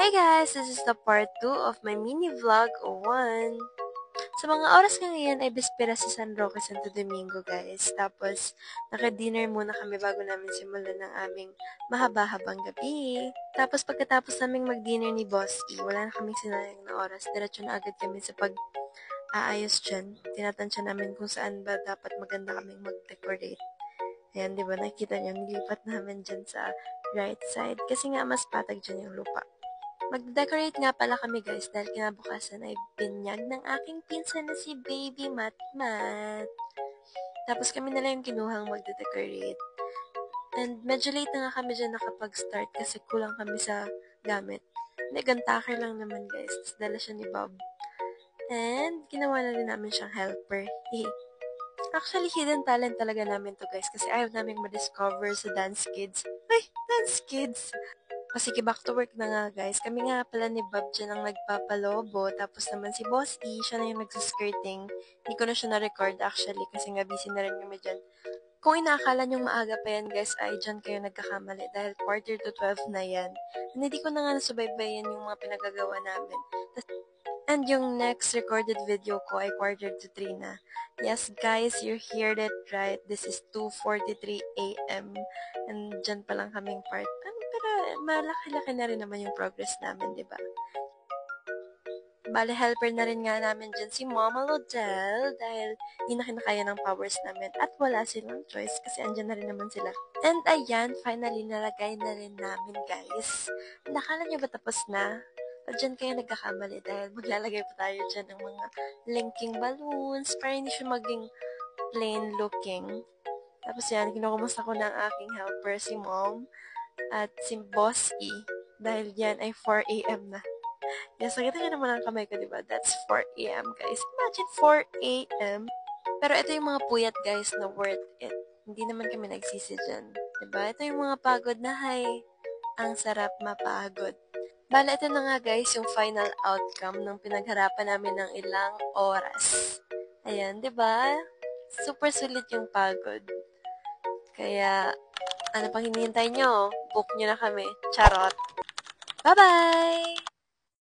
Hi guys! This is the part 2 of my mini vlog o 1. Sa mga oras nga ngayon ay bespera sa San Roque, Santo Domingo guys. Tapos, naka-dinner muna kami bago namin simulan ng aming mahaba-habang gabi. Tapos pagkatapos naming mag-dinner ni Boss E, wala na kaming sinayang na oras. Diretso na agad kami sa pag-aayos dyan. Tinatansya namin kung saan ba dapat maganda kaming mag-decorate. Ayan, di ba? Nakikita nyo, nilipat namin dyan sa right side. Kasi nga, mas patag dyan yung lupa. Mag-decorate nga pala kami guys dahil kinabukasan ay binyag ng aking pinsan na si Baby Matmat. Tapos kami na lang yung kinuhang magde-decorate. And medyo late na nga kami dyan nakapag-start kasi kulang kami sa gamit. Hindi, gantaker lang naman guys. Tapos dala siya ni Bob. And ginawa na rin namin siyang helper. Actually, hidden talent talaga namin to guys kasi ayaw namin ma-discover sa Dance Kids. Ay, Dance Kids! Kasi back to work na nga guys. Kami nga pala ni Bob dyan ang nagpapalobo. Tapos naman si Boss E, siya na yung nagsuskirting. Hindi ko na siya na-record actually kasi nga busy na rin kami dyan. Kung inaakala nyong maaga pa yan guys, ay dyan kayo nagkakamali dahil quarter to 12 na yan. And hindi ko na nga nasubaybayan yung mga pinagagawa namin. And yung next recorded video ko ay quarter to 3 na. Yes guys, you heard it right. This is 2:43 AM. And dyan pa lang kaming part. Pero malaki-laki na rin naman yung progress namin, di ba? Bale, helper na rin nga namin dyan si Mama Lodel dahil hindi na kinakaya ng powers namin at wala silang choice kasi andyan na rin naman sila. And ayan, finally nalagay na rin namin guys. Nakala nyo ba tapos na? O dyan kayo nagkakamali dahil maglalagay pa tayo dyan ng mga linking balloons para hindi siya maging plain looking. Tapos yan, kinukumusta ko ng aking helper si Mom at si Boss E dahil yan ay 4 AM na. Yes, nakita niyo naman ang kamay ko, diba? That's 4 AM, guys. Imagine 4 AM. Pero ito yung mga puyat, guys, na worth it. Hindi naman kami nagsisi dyan. Diba? Ito yung mga pagod na, hay, ang sarap mapagod. Bala, ito na nga, guys, yung final outcome ng pinagharapan namin ng ilang oras. Ayan, diba? Super sulit yung pagod. Kaya, ano pang hinihintay nyo? Book nyo na kami. Charot! Bye-bye!